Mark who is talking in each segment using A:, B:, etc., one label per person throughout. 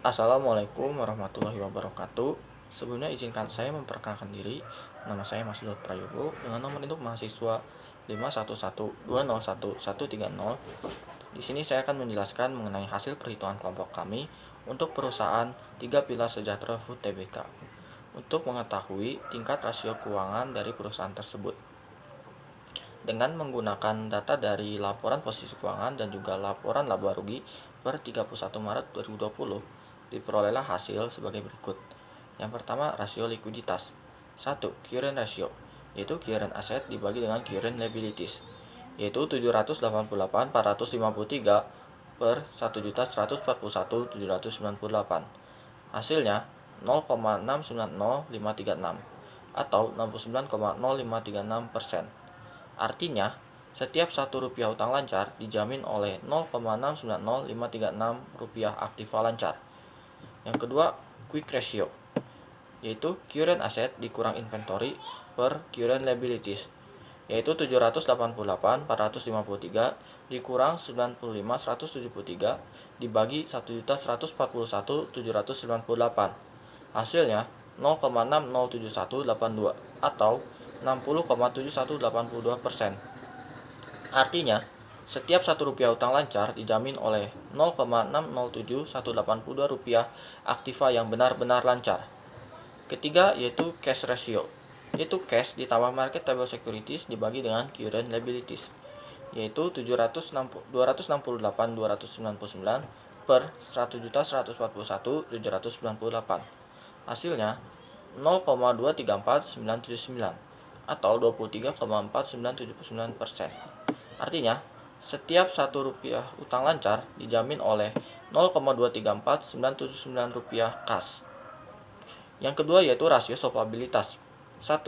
A: Assalamualaikum warahmatullahi wabarakatuh. Sebelumnya izinkan saya memperkenalkan diri. Nama saya Mas Dut Prayogo dengan nomor induk mahasiswa 511201130. Di sini saya akan menjelaskan mengenai hasil perhitungan kelompok kami untuk perusahaan 3 Pilar Sejahtera Food Tbk untuk mengetahui tingkat rasio keuangan dari perusahaan tersebut. Dengan menggunakan data dari laporan posisi keuangan dan juga laporan laba rugi per 31 Maret 2020, diperolehlah hasil sebagai berikut. Yang pertama, rasio likuiditas. 1. Current ratio, yaitu current asset dibagi dengan current liabilities, yaitu 788.453 per 1.141.798. Hasilnya 0,690536 atau 69,0536%. Artinya, setiap Rp1 utang lancar dijamin oleh 0,690536 rupiah aktiva lancar. Yang kedua, quick ratio, yaitu current asset dikurang inventory per current liabilities, yaitu 788.453 dikurang 95.173 dibagi 1.141.798. Hasilnya 0,6078182 atau 60,7182%. Artinya, setiap Rp1 utang lancar dijamin oleh 0,607182 rupiah aktiva yang benar-benar lancar. Ketiga, yaitu cash ratio, yaitu cash ditambah marketable securities dibagi dengan current liabilities, yaitu 268.299 per 100.141.798. Hasilnya 0,234979 atau 23,4979%. Artinya, setiap Rp1 utang lancar dijamin oleh 0,234979 rupiah kas. Yang kedua yaitu rasio solvabilitas. 1.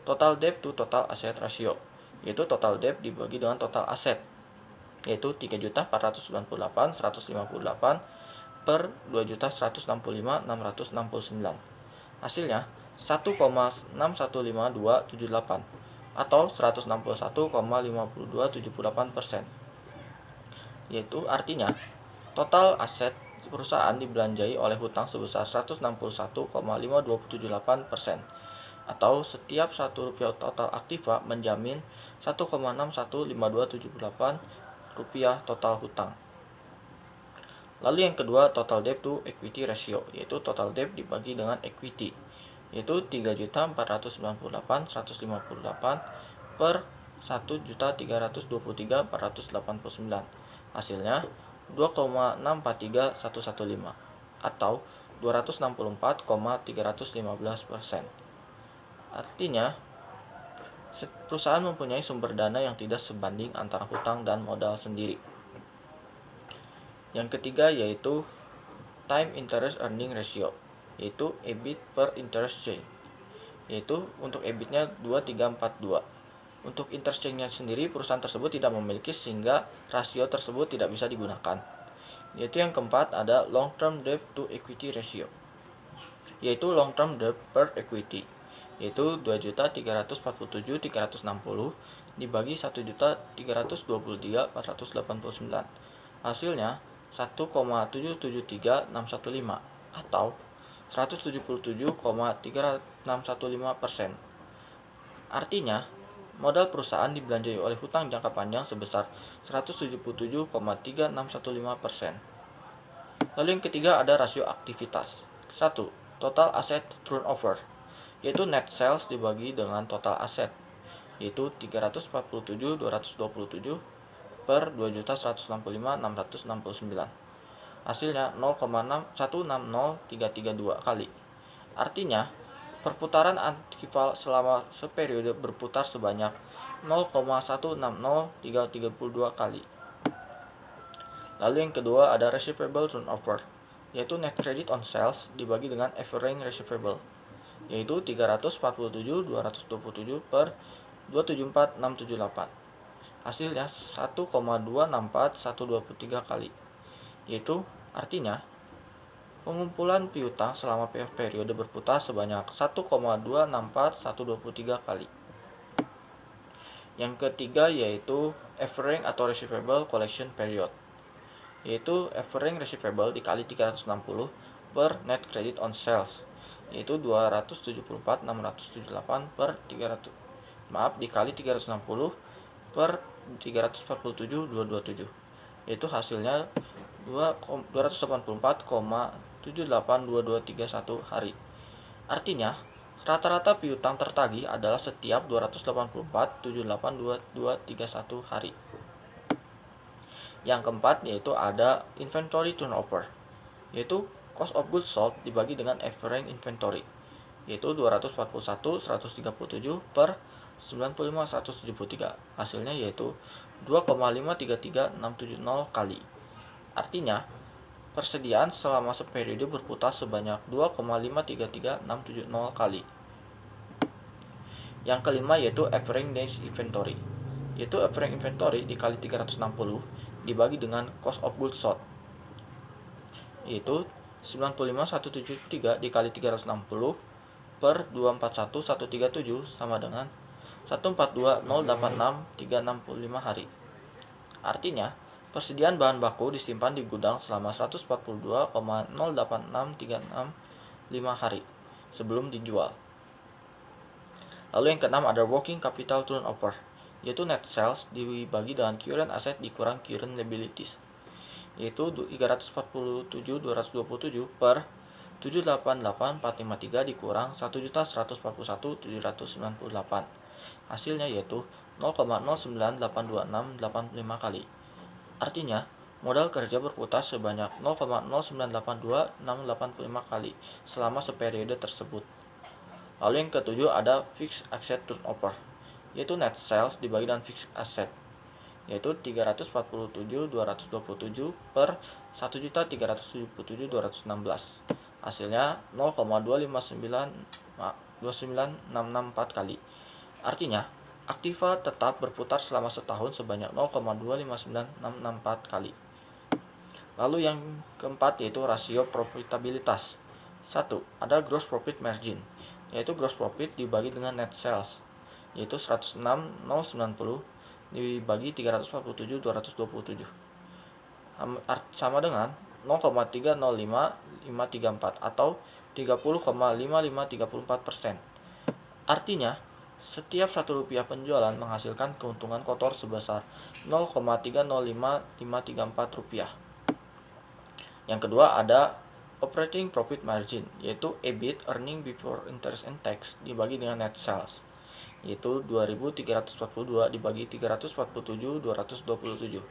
A: Total debt to total asset ratio, yaitu total debt dibagi dengan total aset, yaitu 3.498.158 per 2.165.669. Hasilnya 1,615278 atau 161,5278%. Yaitu artinya total aset perusahaan dibelanjai oleh hutang sebesar 161,5278% atau setiap Rp1 total aktiva menjamin 1,615278 rupiah total hutang. Lalu yang kedua, total debt to equity ratio, yaitu total debt dibagi dengan equity, yaitu 3.498.158 per 1.323.489. Hasilnya 2,643115 atau 264,315%. Artinya, perusahaan mempunyai sumber dana yang tidak sebanding antara hutang dan modal sendiri. Yang ketiga yaitu time interest earning ratio, yaitu EBIT per interest change, yaitu untuk EBIT-nya 2342. Untuk interest change-nya sendiri perusahaan tersebut tidak memiliki sehingga rasio tersebut tidak bisa digunakan. Yaitu yang keempat ada long term debt to equity ratio, yaitu long term debt per equity, yaitu 2.347.360 dibagi 1.323.489. Hasilnya 1,773615 atau 177,3615%. Artinya, modal perusahaan dibelanjai oleh hutang jangka panjang sebesar 177,3615%. Lalu yang ketiga ada rasio aktivitas. 1. Total asset turnover, yaitu net sales dibagi dengan total aset, yaitu 347.227 per 2.165.669. Hasilnya 0,160332 kali. Artinya, perputaran aktiva selama seperiode berputar sebanyak 0,160332 kali. Lalu yang kedua ada receivable turnover, yaitu net credit on sales dibagi dengan average receivable, yaitu 347.227 per 274.678. Hasilnya 1,264123 kali. Yaitu artinya pengumpulan piutang selama periode berputar sebanyak 1,264123 kali. Yang ketiga yaitu average atau receivable collection period, yaitu average receivable dikali 360 per net credit on sales, yaitu 274.678 per 300 dikali 360 per 347.227, yaitu hasilnya 284,782231 hari. Artinya, rata-rata piutang tertagih adalah setiap 284,782231 hari. Yang keempat yaitu ada inventory turnover, yaitu cost of goods sold dibagi dengan average inventory, yaitu 241.137 per 95.173. Hasilnya yaitu 2,533670 kali. Artinya, persediaan selama seperiode berputar sebanyak 2,533670 kali. Yang kelima yaitu average days inventory, yaitu average inventory dikali 360 dibagi dengan cost of goods sold, yaitu 95.173 dikali 360 per 241.137 sama dengan 142.086.365 hari. Artinya, persediaan bahan baku disimpan di gudang selama 142,086.365 hari sebelum dijual. Lalu yang keenam ada working capital turnover, yaitu net sales dibagi dengan current asset dikurang current liabilities, yaitu 347.227 per 788.453 dikurang 1.141.798. Hasilnya yaitu 0,0982685 kali. Artinya, modal kerja berputar sebanyak 0,0982685 kali selama seperiode tersebut. Lalu yang ketujuh ada fixed asset turnover, yaitu net sales dibagi dengan fixed asset, yaitu 347.227 per 1.377.216. Hasilnya 0,259664 kali. Artinya, aktiva tetap berputar selama setahun sebanyak 0,259664 kali. Lalu yang keempat yaitu rasio profitabilitas. 1. Ada gross profit margin, yaitu gross profit dibagi dengan net sales, yaitu 106.090 dibagi 347.227 sama dengan 0,305534 atau 30,5534%. Artinya, setiap Rp1 penjualan menghasilkan keuntungan kotor sebesar Rp0,305534. Yang kedua ada operating profit margin, yaitu EBIT, earning before interest and tax, dibagi dengan net sales, yaitu 2.342 dibagi 347.227.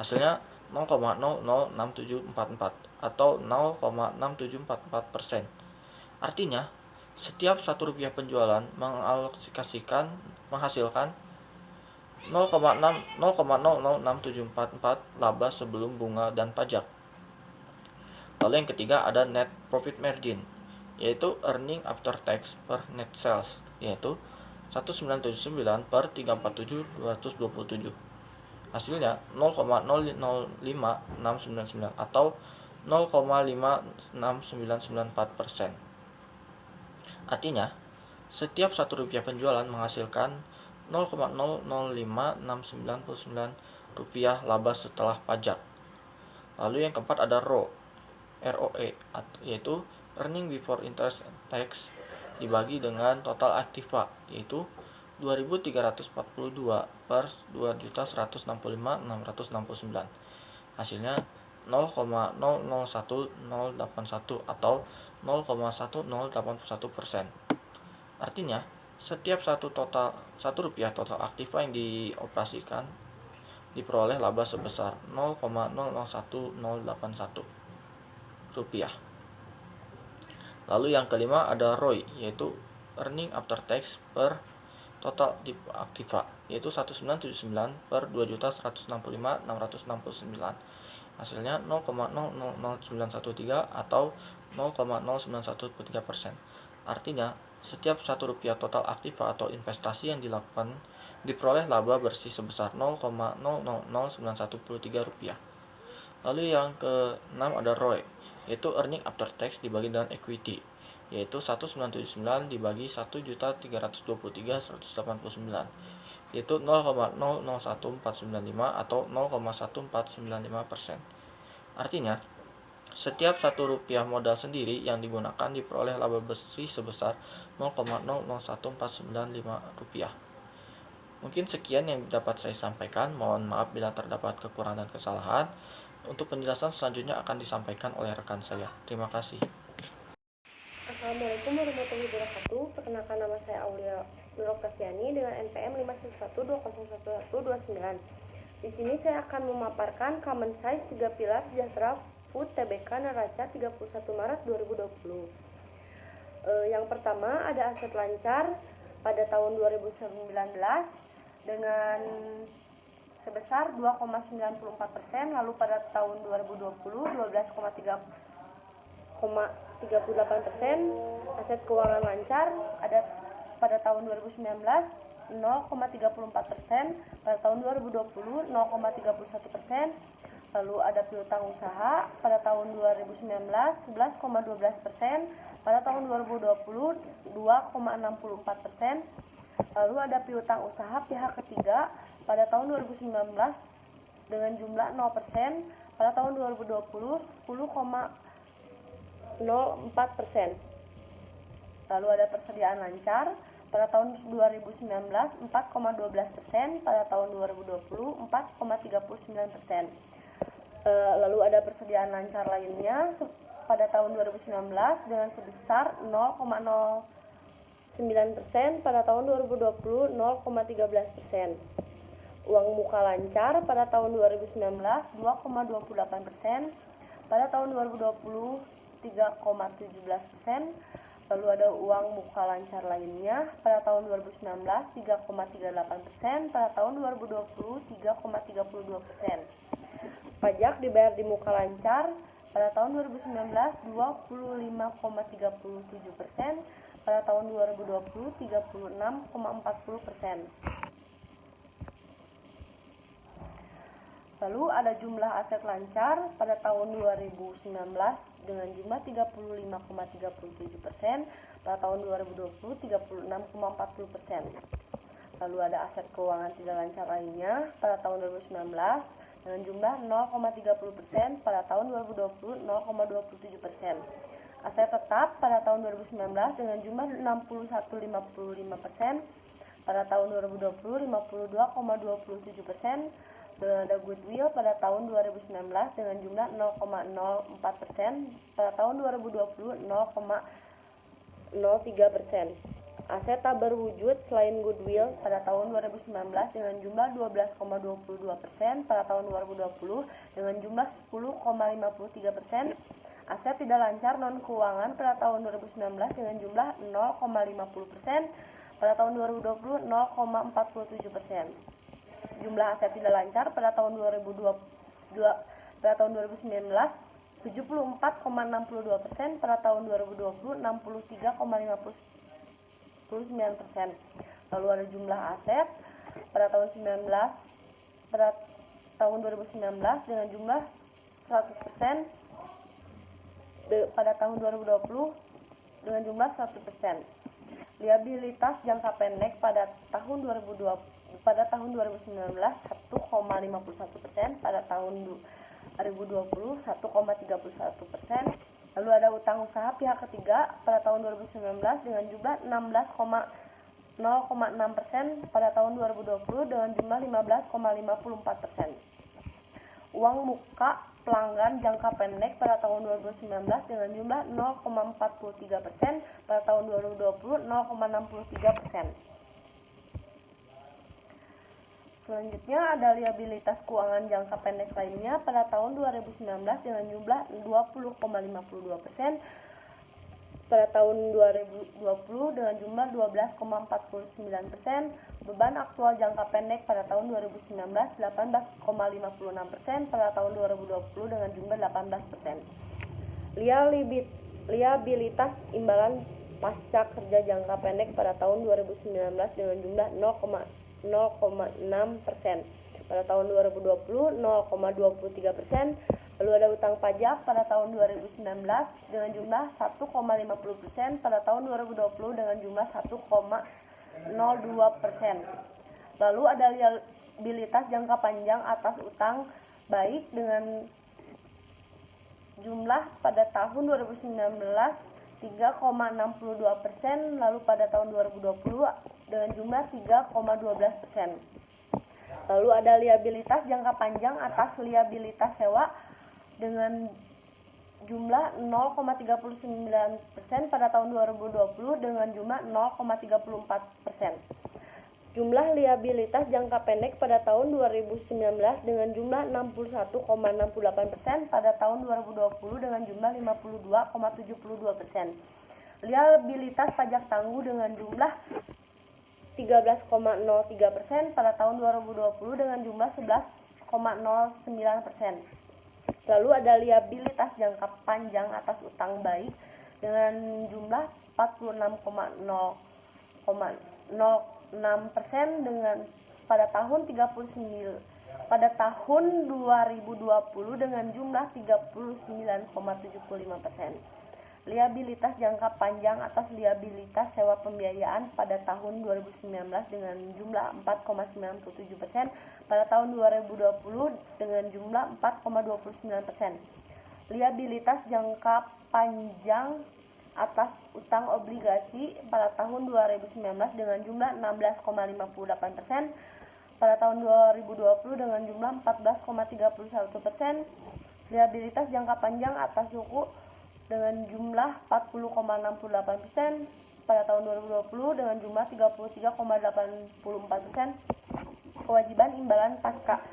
A: Hasilnya 0,006744 atau 0,6744%. Artinya, setiap Rp1 penjualan menghasilkan 0,006744 laba sebelum bunga dan pajak. Lalu yang ketiga ada net profit margin, yaitu earning after tax per net sales, yaitu 1979 per 347.227. Hasilnya 0,005699 atau 0,56994%. Artinya, setiap Rp1 penjualan menghasilkan 0,005699 rupiah laba setelah pajak. Lalu yang keempat ada ROE, yaitu earning before interest and tax dibagi dengan total aktiva, yaitu 2.342 per 2.165.669. Hasilnya 0,001081 atau 0,1081%. Artinya, setiap Rp1 total aktiva yang dioperasikan diperoleh laba sebesar 0,001081 rupiah. Lalu yang kelima ada ROI, yaitu earning after tax per total aktiva, yaitu 1979 per 2.165.669. Hasilnya 0,00913 atau 0,0913%. Artinya, setiap Rp1 total aktiva atau investasi yang dilakukan diperoleh laba bersih sebesar 0,000913 rupiah. Lalu yang ke-6 ada ROE, yaitu earning after tax dibagi dengan equity, yaitu 1979 dibagi 1.323.189, yaitu 0,001495 atau 0,1495%. Artinya, setiap Rp1 modal sendiri yang digunakan diperoleh laba bersih sebesar Rp0,001495. Mungkin sekian yang dapat saya sampaikan. Mohon maaf bila terdapat kekurangan dan kesalahan. Untuk penjelasan selanjutnya akan disampaikan oleh rekan saya. Terima kasih.
B: Assalamualaikum warahmatullahi wabarakatuh. Perkenalkan, nama saya Aulia Nur Oktaviani dengan NPM 511201129. Di sini saya akan memaparkan Common Size 3 Pilar Sejahtera Food TBK Neraca 31 Maret 2020. Yang pertama ada aset lancar pada tahun 2019 dengan sebesar 2,94%, lalu pada tahun 2020 12,38%. Aset keuangan lancar ada pada tahun 2019 0,34%, pada tahun 2020 0,31%. Lalu ada piutang usaha pada tahun 2019 11,12%, pada tahun 2020 2,64%. Lalu ada piutang usaha pihak ketiga pada tahun 2019 dengan jumlah 0%, pada tahun 2020 10,04%. Lalu ada persediaan lancar pada tahun 2019 4,12%, pada tahun 2020 4,39%. Lalu ada persediaan lancar lainnya pada tahun 2019 dengan sebesar 0,09%, pada tahun 2020 0,13%. Uang muka lancar pada tahun 2019 2,28%, pada tahun 2020 3,17%. Lalu ada uang muka lancar lainnya pada tahun 2019 3,38%, pada tahun 2020 3,32%. Pajak dibayar di muka lancar pada tahun 2019 25,37%, pada tahun 2020 36,40%. Lalu ada jumlah aset lancar pada tahun 2019 dengan jumlah 35,37%, pada tahun 2020 36,40%. Lalu ada aset keuangan tidak lancar lainnya pada tahun 2019 dengan jumlah 0,30%, pada tahun 2020 0,27%. Aset tetap pada tahun 2019 dengan jumlah 61,55%, pada tahun 2020 52,27%. Dan ada goodwill pada tahun 2019 dengan jumlah 0,04%, pada tahun 2020 0,03%. Aset tak berwujud selain goodwill pada tahun 2019 dengan jumlah 12,22%, pada tahun 2020 dengan jumlah 10,53%. Aset tidak lancar non keuangan pada tahun 2019 dengan jumlah 0,50%, pada tahun 2020 0,47%. Jumlah aset tidak lancar pada tahun 2019 74,62%, pada tahun 2020 63,59%. Lalu ada jumlah aset pada tahun 2019 dengan jumlah 100%, pada tahun 2020 dengan jumlah 100%. Liabilitas jangka pendek pada tahun 2019 1,51%, pada tahun 2020 1,31%. Lalu ada utang usaha pihak ketiga pada tahun 2019 dengan jumlah 16,06%, pada tahun 2020 dengan jumlah 15,54%. Uang muka pelanggan jangka pendek pada tahun 2019 dengan jumlah 0,43%, pada tahun 2020 0,63%. Selanjutnya ada liabilitas keuangan jangka pendek lainnya pada tahun 2019 dengan jumlah 20,52%, pada tahun 2020 dengan jumlah 12,49%. Beban aktual jangka pendek pada tahun 2019 18,56%, pada tahun 2020 dengan jumlah 18%. Liabilitas imbalan pasca kerja jangka pendek pada tahun 2019 dengan jumlah 0,6%, pada tahun 2020 0,23%. Lalu ada utang pajak pada tahun 2019 dengan jumlah 1,50%, pada tahun 2020 dengan jumlah 1,02%. Lalu ada liabilitas jangka panjang atas utang baik dengan jumlah pada tahun 2019 3,62%, lalu pada tahun 2020 dengan jumlah 3,12%. Lalu ada liabilitas jangka panjang atas liabilitas sewa dengan jumlah 0,39% pada tahun 2020 dengan jumlah 0,34%. Jumlah liabilitas jangka pendek pada tahun 2019 dengan jumlah 61,68% pada tahun 2020 dengan jumlah 52,72%. Liabilitas pajak tangguh dengan jumlah 13,03% pada tahun 2020 dengan jumlah 11,09%. Lalu ada liabilitas jangka panjang atas utang baik dengan jumlah 46,06% dengan pada tahun 2020 dengan jumlah 39,75%. Liabilitas jangka panjang atas liabilitas sewa pembiayaan pada tahun 2019 dengan jumlah 4,97%, pada tahun 2020 dengan jumlah 4,29%. Liabilitas jangka panjang atas utang obligasi pada tahun 2019 dengan jumlah 16,58%, pada tahun 2020 dengan jumlah 14,31%. Liabilitas jangka panjang atas suku dengan jumlah 40,68% pada tahun 2020 dengan jumlah 33,84%. Kewajiban imbalan pasca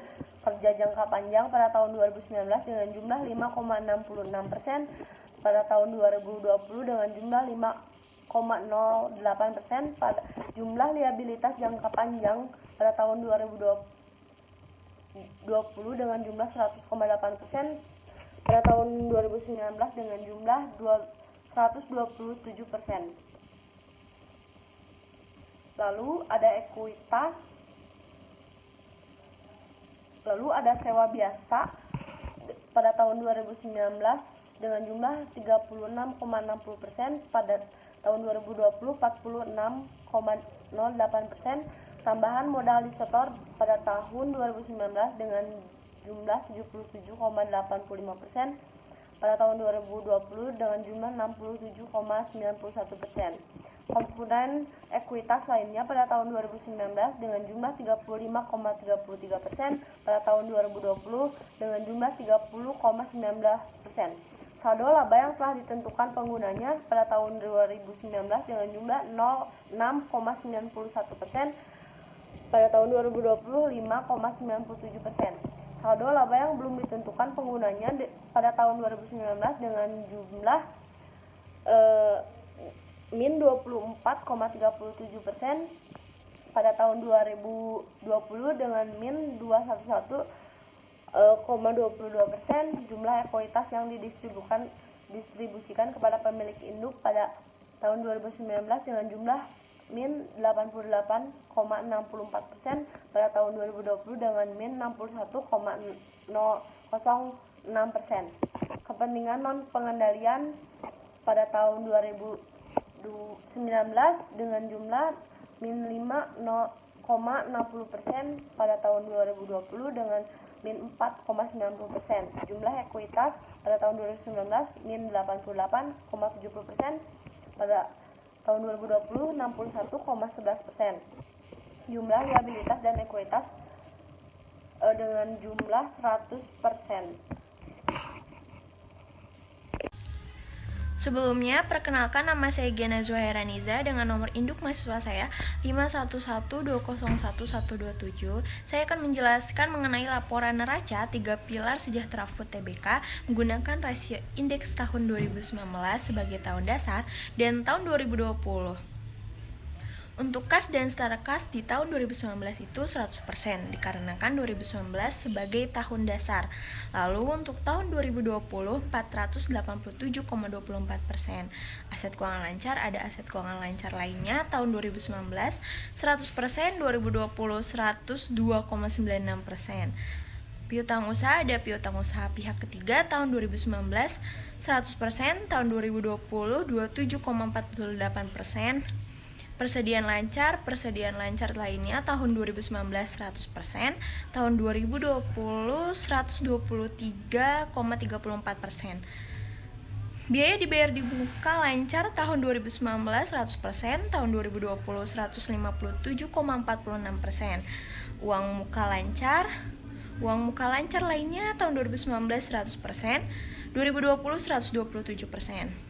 B: kerja jangka panjang pada tahun 2019 dengan jumlah 5,66%, pada tahun 2020 dengan jumlah 5,08%. Pada jumlah liabilitas jangka panjang pada tahun 2020 dengan jumlah 100,8%, pada tahun 2019 dengan jumlah 127%. Lalu ada ekuitas, lalu ada sewa biasa pada tahun 2019 dengan jumlah 36,60%, pada tahun 2020 46,08%. Tambahan modal disetor pada tahun 2019 dengan jumlah 77,85%, pada tahun 2020 dengan jumlah 67,91%. Komponen ekuitas lainnya pada tahun 2019 dengan jumlah 35,33%, pada tahun 2020 dengan jumlah 30,19%. Saldo laba yang telah ditentukan penggunanya pada tahun 2019 dengan jumlah 6,91%, pada tahun 2020 5,97%. Saldo laba yang belum ditentukan penggunanya pada tahun 2019 dengan jumlah min 24,37%, pada tahun 2020 dengan min 211,22%. Jumlah ekuitas yang didistribusikan kepada pemilik induk pada tahun 2019 dengan jumlah min 88,64%, pada tahun 2020 dengan min 61,006%. Kepentingan non pengendalian pada tahun 2019 dengan jumlah min 5,60%, pada tahun 2020 dengan min 4,90%. Jumlah ekuitas pada tahun 2019 min 88,70%, pada tahun 2020 61,11%. Jumlah liabilitas dan ekuitas dengan jumlah 100%.
C: Sebelumnya, perkenalkan nama saya Giana Zuhairaniza dengan nomor induk mahasiswa saya 511201127. Saya akan menjelaskan mengenai laporan neraca 3 pilar sejahtera Food Tbk menggunakan rasio indeks tahun 2019 sebagai tahun dasar dan tahun 2020. Untuk kas dan setara kas di tahun 2019 itu 100% dikarenakan 2019 sebagai tahun dasar. Lalu untuk tahun 2020 487,24%. Aset keuangan lancar ada aset keuangan lancar lainnya tahun 2019 100%, 2020 102,96%. Piutang usaha ada piutang usaha pihak ketiga tahun 2019 100%, tahun 2020 27,48%. Persediaan lancar lainnya tahun 2019 100%, tahun 2020 123,34%. Biaya dibayar di muka lancar tahun 2019 100%, tahun 2020 157,46%. Uang muka lancar lainnya tahun 2019 100%, 2020 127%.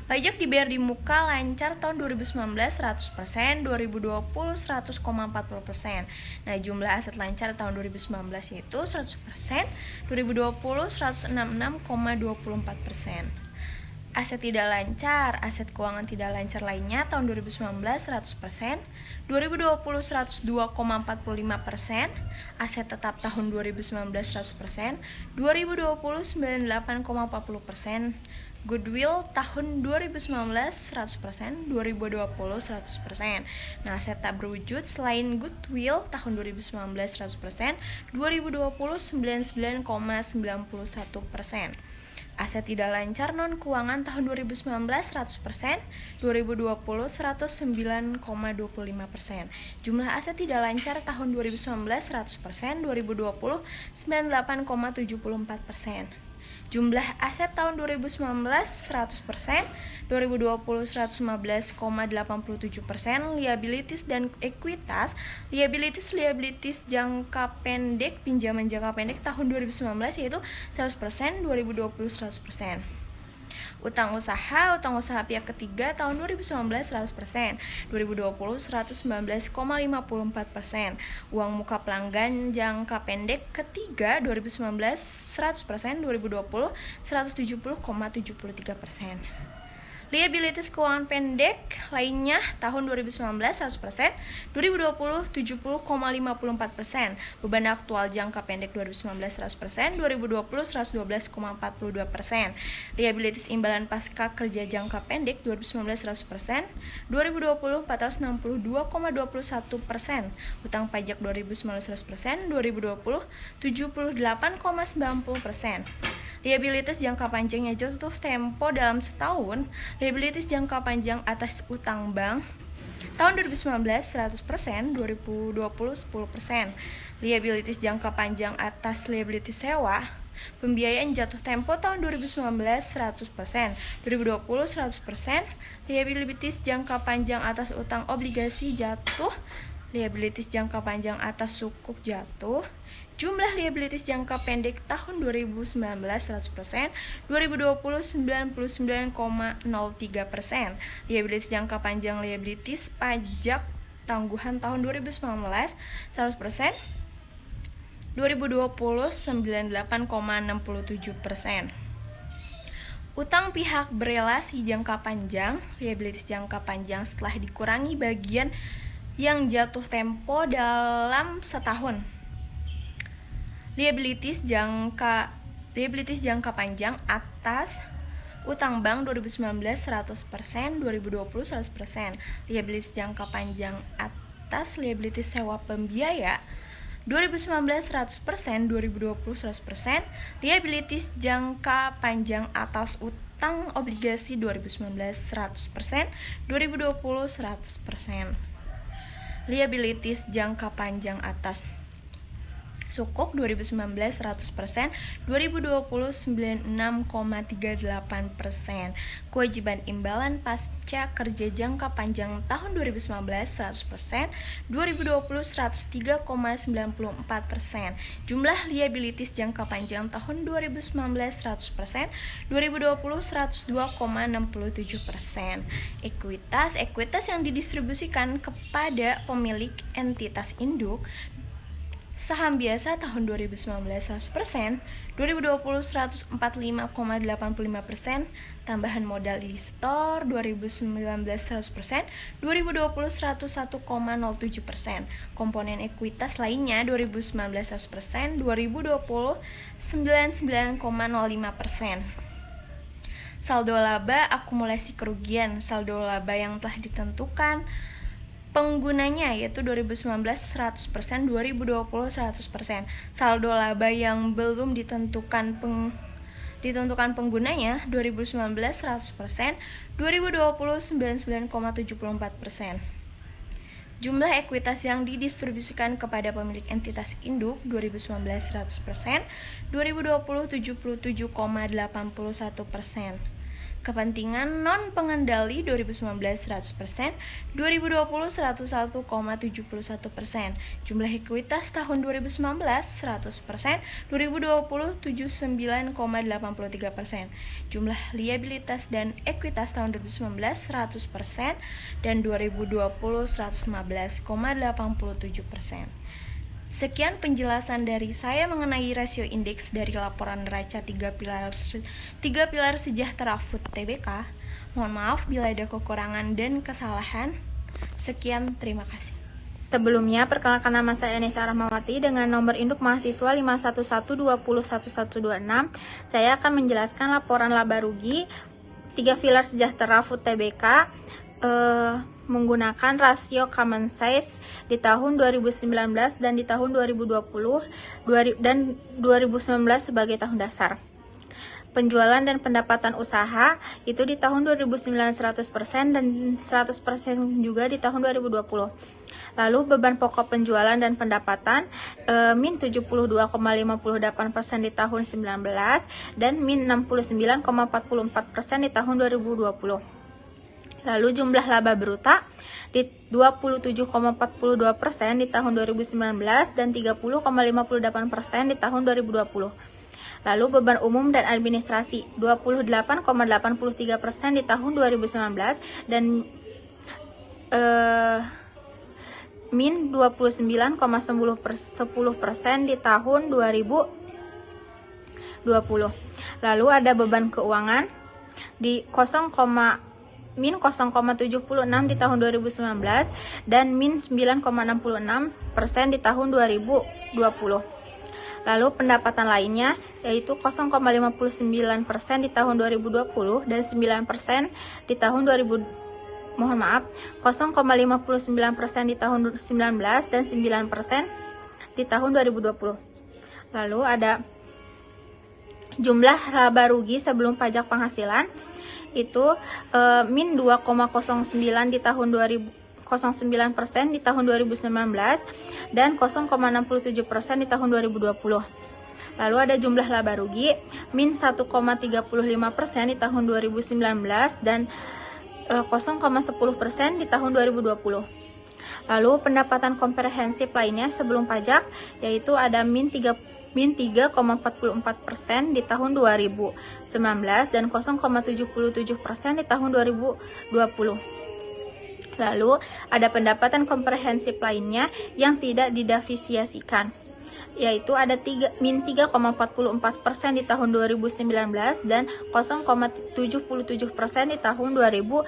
C: Pajak dibayar di muka lancar tahun 2019 100%, 2020 100,40%. Nah, jumlah aset lancar tahun 2019 itu 100%, 2020 166,24%. Aset tidak lancar, aset keuangan tidak lancar lainnya tahun 2019 100%, 2020 102,45%, aset tetap tahun 2019 100%, 2020 98,40%, goodwill tahun 2019 100%, 2020 100%. Nah, aset tak berwujud selain goodwill tahun 2019 100%, 2020 99,91%. Aset tidak lancar non keuangan tahun 2019 100%, 2020 109,25%. Jumlah aset tidak lancar tahun 2019 100%, 2020 98,74%. Jumlah aset tahun 2019 100%, 2020 115,87%. Liabilities dan ekuitas. Liabilities jangka pendek, pinjaman jangka pendek tahun 2019 yaitu 100%, 2020 100%. Utang usaha pihak ketiga tahun 2019 100%, 2020 119,54%. Uang muka pelanggan jangka pendek ketiga 2019 100%, 2020 170,73%. Liabilities keuangan pendek lainnya tahun 2019 100%, 2020 70,54%. Beban aktual jangka pendek 2019 100%, 2020 112,42%. Liabilities imbalan pasca kerja jangka pendek 2019 100%, 2020 462,21%. Utang pajak 2019 100%, 2020 78,90%. Liabilities jangka panjangnya jatuh tempo dalam setahun. Liabilities jangka panjang atas utang bank tahun 2019 100%, 2020 10%. Liabilities jangka panjang atas liabilities sewa pembiayaan jatuh tempo tahun 2019 100%, 2020 100%. Liabilities jangka panjang atas utang obligasi jatuh. Liabilities jangka panjang atas sukuk jatuh. Jumlah liabilities jangka pendek tahun 2019 100%, 2020 99,03%. Liabilities jangka panjang liabilities pajak tangguhan tahun 2019 100%, 2020 98,67%. Utang pihak berelasi jangka panjang. Liabilities jangka panjang setelah dikurangi bagian yang jatuh tempo dalam setahun. Liabilities jangka panjang atas utang bank 2019 100%, 2020 100%. Liabilities jangka panjang atas liabilities sewa pembiaya 2019 100%, 2020 100%. Liabilities jangka panjang atas utang obligasi 2019 100%, 2020 100%. Liabilities jangka panjang atas sukuk 2019 100%, 2020 96,38%. Kewajiban imbalan pasca kerja jangka panjang tahun 2019 100%, 2020 103,94%. Jumlah liabilities jangka panjang tahun 2019 100%, 2020 102,67%. Ekuitas yang didistribusikan kepada pemilik entitas induk. Saham biasa tahun 2019 100%, 2020 145,85%, tambahan modal di store 2019 100%, 2020 101,07%. Komponen ekuitas lainnya 2019 100%, 2020 99,05%. Saldo laba akumulasi kerugian. Saldo laba yang telah ditentukan penggunanya yaitu 2019 100%, 2020 100%. Saldo laba yang belum ditentukan Ditentukan penggunanya 2019 100%, 2020 99,74%. Jumlah ekuitas yang didistribusikan kepada pemilik entitas induk 2019 100%, 2020 77,81%. Kepentingan non-pengendali 2019 100%, 2020 101,71%. Jumlah ekuitas tahun 2019 100%, 2020 79,83%. Jumlah liabilitas dan ekuitas tahun 2019 100% dan 2020 115,87%. Sekian penjelasan dari saya mengenai rasio indeks dari laporan neraca 3 pilar sejahtera Food Tbk. Mohon maaf bila ada kekurangan dan kesalahan. Sekian, terima kasih.
D: Sebelumnya, perkenalkan nama saya Nesa Rahmawati dengan nomor induk mahasiswa 511201126. Saya akan menjelaskan laporan laba rugi 3 pilar sejahtera Food Tbk menggunakan rasio common size di tahun 2019 dan di tahun 2020 dan 2019 sebagai tahun dasar. Penjualan dan pendapatan usaha itu di tahun 2019 100% dan 100% juga di tahun 2020. Lalu beban pokok penjualan dan pendapatan min 72,58% di tahun 19 dan min 69,44% di tahun 2020. Lalu jumlah laba bruta di 27,42% di tahun 2019 dan 30,58% di tahun 2020. Lalu beban umum dan administrasi 28,83% di tahun 2019 dan min 29,10% di tahun 2020. Lalu ada beban keuangan di min 0,76 di tahun 2019 dan min 9,66% di tahun 2020. Lalu pendapatan lainnya yaitu 0,59% di tahun 2020 dan 9% di tahun 0,59% di tahun 2019 dan 9% di tahun 2020. Lalu ada jumlah laba rugi sebelum pajak penghasilan itu min 2,09 di tahun 09% di tahun 2019 dan 0,67% di tahun 2020. Lalu ada jumlah laba rugi min 1,35% di tahun 2019 dan 0,10% di tahun 2020. Lalu pendapatan komprehensif lainnya sebelum pajak yaitu ada min 3,44% di tahun 2019 dan 0,77% di tahun 2020. Lalu ada pendapatan komprehensif lainnya yang tidak didefisiasikan yaitu ada min 3,44% di tahun 2019 dan 0,77% di tahun 2020.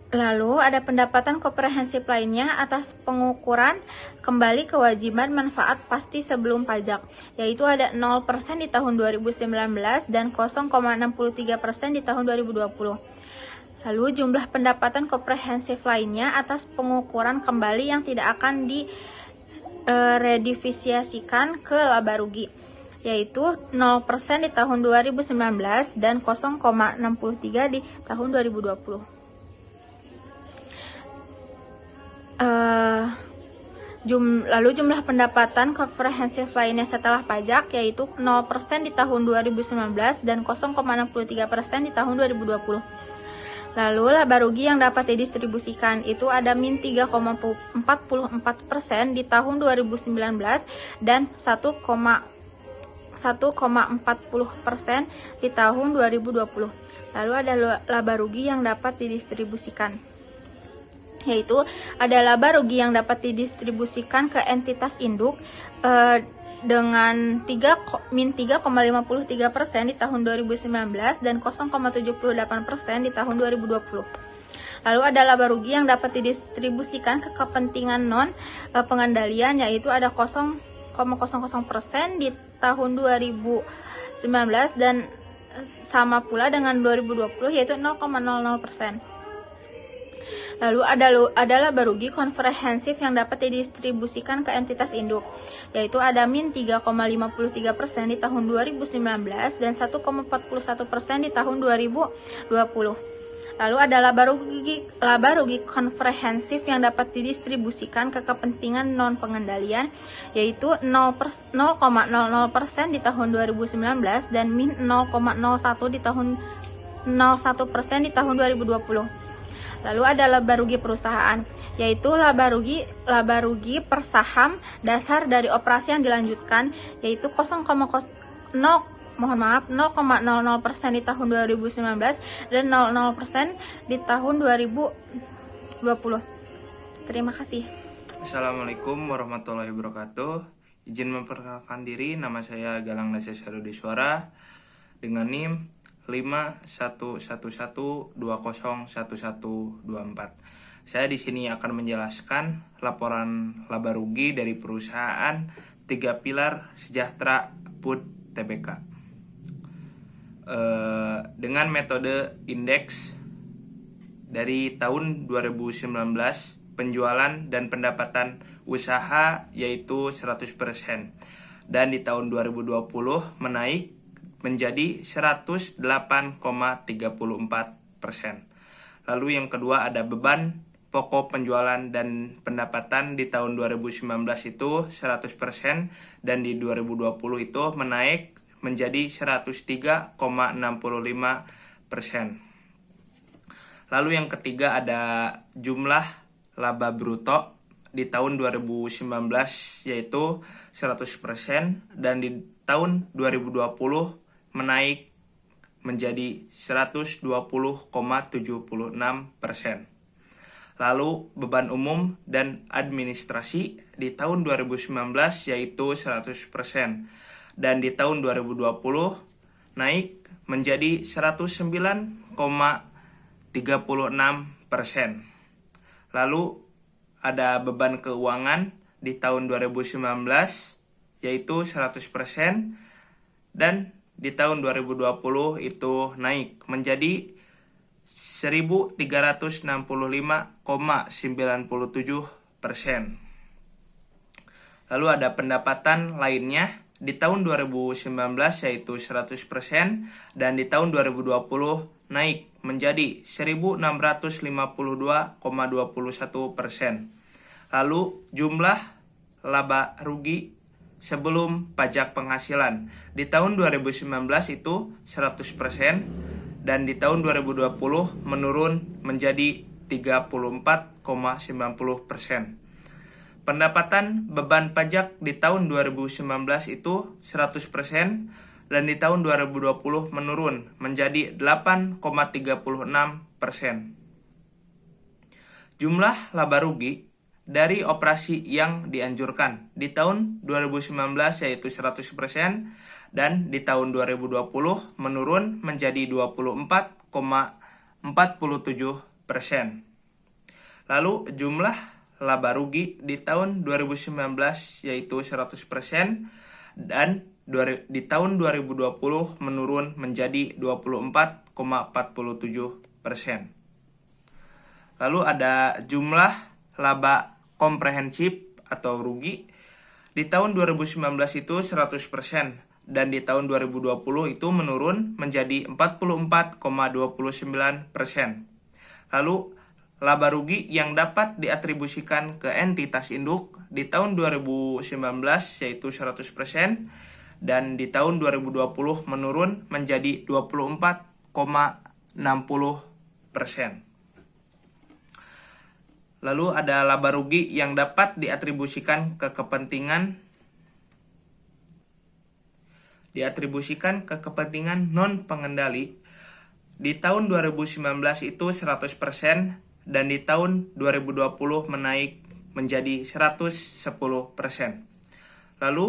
D: Lalu ada pendapatan komprehensif lainnya atas pengukuran kembali kewajiban manfaat pasti sebelum pajak, yaitu ada 0% di tahun 2019 dan 0,63% di tahun 2020. Lalu jumlah pendapatan komprehensif lainnya atas pengukuran kembali yang tidak akan diredivisasikan ke laba rugi, yaitu 0% di tahun 2019 dan 0,63 di tahun 2020. Lalu jumlah pendapatan komprehensif lainnya setelah pajak yaitu 0% di tahun 2019 dan 0,63% di tahun 2020. Lalu laba rugi yang dapat didistribusikan itu ada min 3,44% di tahun 2019 dan 1,40% di tahun 2020. Lalu ada laba rugi yang dapat didistribusikan yaitu ada laba rugi yang dapat didistribusikan ke entitas induk dengan min 3,53% di tahun 2019 dan 0,78% di tahun 2020. Lalu ada laba rugi yang dapat didistribusikan ke kepentingan non pengendalian yaitu ada 0,00% di tahun 2019 dan sama pula dengan 2020 yaitu 0,00%. Lalu ada laba rugi komprehensif yang dapat didistribusikan ke entitas induk, yaitu ada min 3,53% di tahun 2019 dan 1,41% di tahun 2020. Lalu ada laba rugi komprehensif yang dapat didistribusikan ke kepentingan non pengendalian, yaitu 0,00% di tahun 2019 dan min 0,01% di tahun 2020. Lalu ada laba rugi perusahaan, yaitu laba rugi per saham dasar dari operasi yang dilanjutkan, yaitu 0,00% di tahun 2019 dan 00% di tahun 2020. Terima kasih.
E: Assalamualaikum warahmatullahi wabarakatuh. Izin memperkenalkan diri, nama saya Galang Nasya Sarudiswara dengan NIM 5111201124. Saya di sini akan menjelaskan laporan laba rugi dari perusahaan 3 Pilar Sejahtera Food Tbk. Dengan metode indeks dari tahun 2019, penjualan dan pendapatan usaha yaitu 100%, dan di tahun 2020 menaik menjadi 108,34%. Lalu yang kedua ada beban pokok penjualan dan pendapatan di tahun 2019 itu 100%, dan di 2020 itu menaik menjadi 103,65%. Lalu yang ketiga ada jumlah laba bruto di tahun 2019 yaitu 100%, dan di tahun 2020 menaik menjadi 120,76%. Lalu beban umum dan administrasi di tahun 2019 yaitu 100%, dan di tahun 2020 naik menjadi 109,36%. Lalu ada beban keuangan di tahun 2019 yaitu 100%, dan di tahun 2020 itu naik menjadi 1.365,97%. Lalu ada pendapatan lainnya di tahun 2019 yaitu 100%, dan di tahun 2020 naik menjadi 1.652,21%. Lalu jumlah laba rugi sebelum pajak penghasilan di tahun 2019 itu 100%, dan di tahun 2020 menurun menjadi 34,90%. Pendapatan beban pajak di tahun 2019 itu 100%, dan di tahun 2020 menurun menjadi 8,36%. Jumlah laba rugi dari operasi yang dianjurkan di tahun 2019 yaitu 100%, dan di tahun 2020 menurun menjadi 24,47%. Lalu jumlah laba rugi di tahun 2019 yaitu 100%, dan di tahun 2020 menurun menjadi 24,47%. Lalu ada jumlah laba komprehensif atau rugi di tahun 2019 itu 100%, dan di tahun 2020 itu menurun menjadi 44,29%. Lalu laba rugi yang dapat diatribusikan ke entitas induk di tahun 2019 yaitu 100%, dan di tahun 2020 menurun menjadi 24,60%. Lalu ada laba rugi yang dapat diatribusikan ke kepentingan non pengendali di tahun 2019 itu 100%, dan di tahun 2020 menaik menjadi 110%. Lalu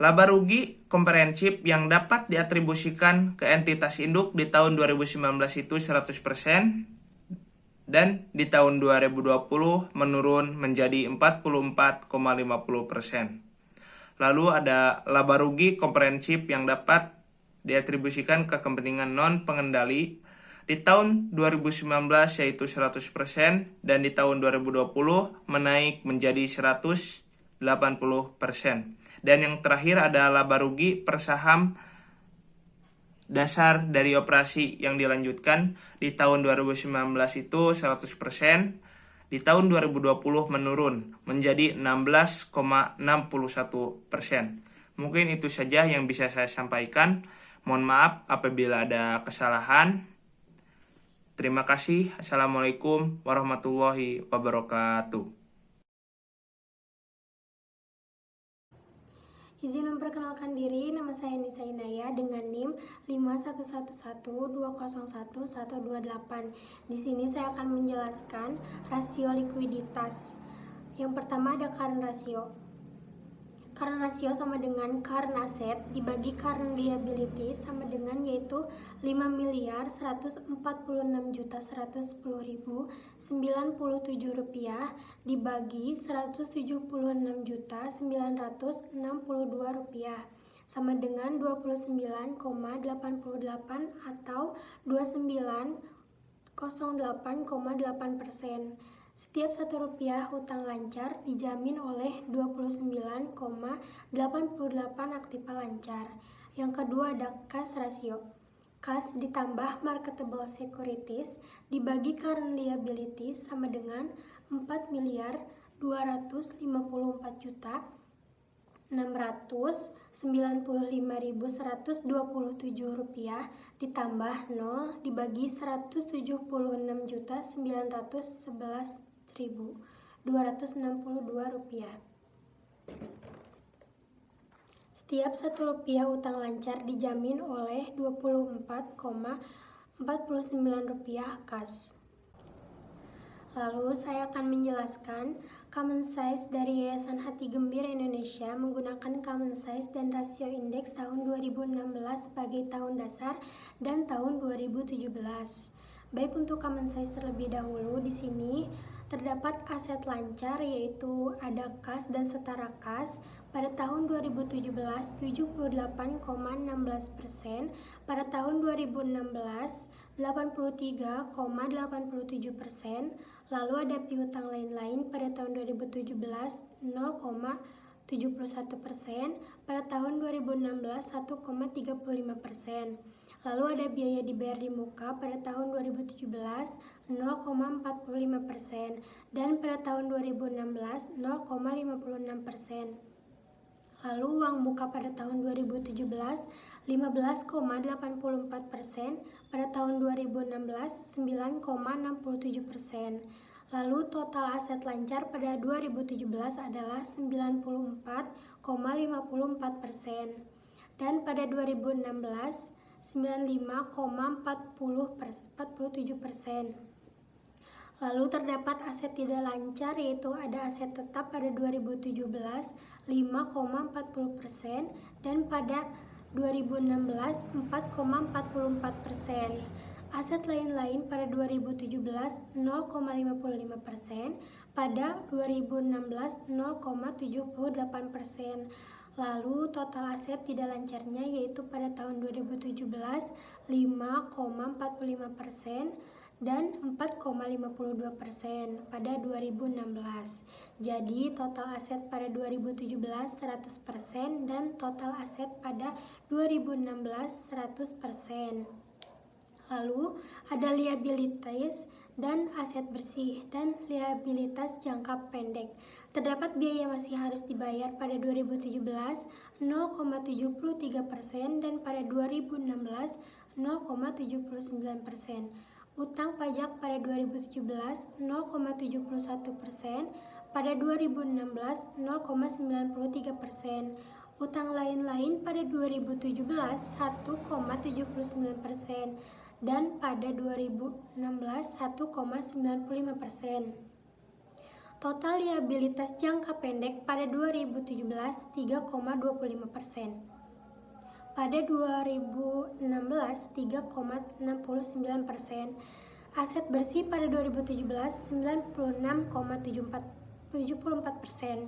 E: laba rugi komprehensif yang dapat diatribusikan ke entitas induk di tahun 2019 itu 100%, dan di tahun 2020 menurun menjadi 44,50%. Lalu ada laba rugi komprehensif yang dapat diatribusikan ke kepentingan non pengendali Di tahun 2019 yaitu 100% dan di tahun 2020 menaik menjadi 180%. Dan yang terakhir adalah laba rugi per saham dasar dari operasi yang dilanjutkan. Di tahun 2019 itu 100%, di tahun 2020 menurun menjadi 16,61%. Mungkin itu saja yang bisa saya sampaikan. Mohon maaf apabila ada kesalahan. Terima kasih. Assalamualaikum warahmatullahi wabarakatuh.
F: Izin memperkenalkan diri, nama saya Nisa Inaya dengan NIM 5111201128. Di sini saya akan menjelaskan rasio likuiditas. Yang pertama ada current ratio. Current ratio sama dengan current asset dibagi current liability sama dengan yaitu 5.146.110.097 rupiah dibagi 176.962 rupiah sama dengan 29,88 atau 29,08,8%. Setiap 1 rupiah hutang lancar dijamin oleh 29,88 aktiva lancar. Yang kedua ada cash ratio. Cash ditambah marketable securities dibagi current liabilities sama dengan 4.254.695.127 rupiah ditambah 0 dibagi 176.911.262 rupiah. Setiap 1 rupiah utang lancar dijamin oleh 24,49 rupiah kas. Lalu saya akan menjelaskan common size dari Yayasan Hati Gembira Indonesia menggunakan common size dan rasio indeks tahun 2016 sebagai tahun dasar dan tahun 2017. Baik, untuk common size terlebih dahulu, di sini terdapat aset lancar yaitu ada kas dan setara kas. Pada tahun 2017 78,16%, pada tahun 2016 83,87%, lalu ada piutang lain-lain pada tahun 2017 0,71%, pada tahun 2016 1,35%. Lalu ada biaya dibayar di muka pada tahun 2017 0,45% dan pada tahun 2016 0,56%. Lalu uang muka pada tahun 2017 15,84%, pada tahun 2016 9,67%. Lalu total aset lancar pada 2017 adalah 94,54% dan pada 2016 95,47%. Lalu terdapat aset tidak lancar yaitu ada aset tetap pada 2017 5,40% dan pada 2016 4,44%. Aset lain-lain pada 2017 0,55%, pada 2016 0,78%. Lalu total aset tidak lancarnya yaitu pada tahun 2017 5,45% dan 4,52% pada 2016. Jadi total aset pada 2017 100% dan total aset pada 2016 100%. Lalu ada liabilities dan aset bersih dan liabilitas jangka pendek. Terdapat biaya masih harus dibayar pada 2017 0,73% dan pada 2016 0,79%. Utang pajak pada 2017 0,71%, pada 2016 0,93%. Utang lain-lain pada 2017 1,79% dan pada 2016 1,95%. Total liabilitas jangka pendek pada 2017 3,25%. Pada 2016 3,69%. Aset bersih pada 2017 96,74%.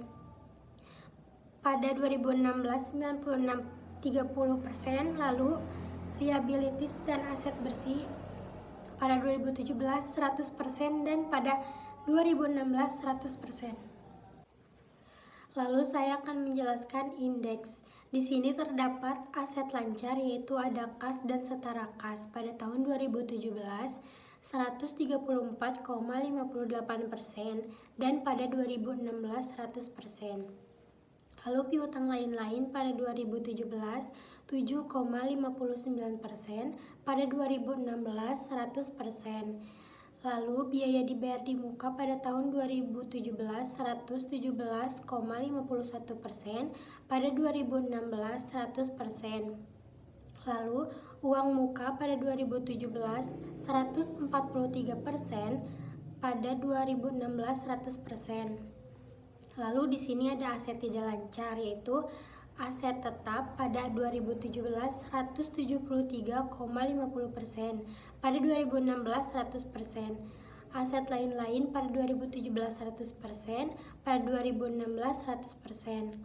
F: Pada 2016 96,30%. Lalu liabilities dan aset bersih pada 2017 100% dan pada 2016 100%. Lalu saya akan menjelaskan indeks. Di sini terdapat aset lancar yaitu ada kas dan setara kas pada tahun 2017 134,58% dan pada 2016 100%. Lalu piutang lain-lain pada 2017 7,59%, pada 2016 100%. Lalu biaya dibayar di muka pada tahun 2017 117,51%, pada 2016 100%. Lalu uang muka pada 2017 143%, pada 2016 100%. Lalu di sini ada aset tidak lancar yaitu aset tetap pada 2017 173,50%, pada 2016 100%. Aset lain-lain pada 2017 100%, pada 2016 100%.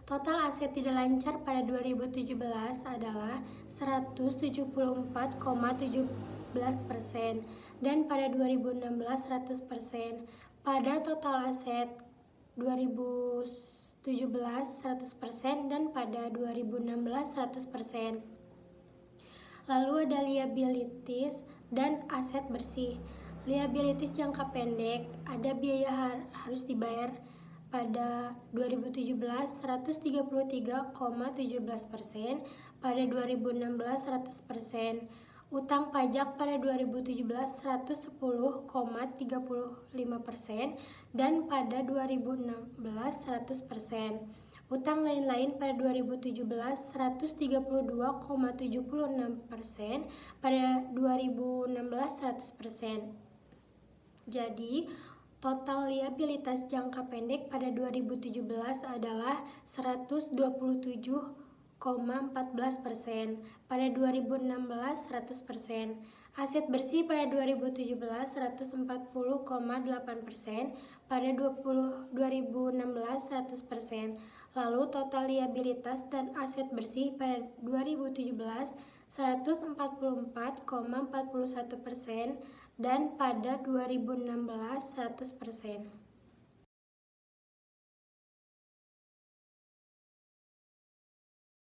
F: Total aset tidak lancar pada 2017 adalah 174,17% dan pada 2016 100%. Pada total aset 2017 100% dan pada 2016 100%. Lalu ada liabilities dan aset bersih. Liabilities jangka pendek, ada biaya harus dibayar pada 2017 133,17%, pada 2016 100%. Utang pajak pada 2017 110,35% dan pada 2016 100%. Utang lain-lain pada 2017 132,76%, pada 2016 100%. Jadi, total liabilitas jangka pendek pada 2017 adalah 127,14%, pada 2016 100%. Aset bersih pada 2017 140,8%, pada 2016 100%. Lalu total liabilitas dan aset bersih pada 2017 144,41% dan pada 2016 100%.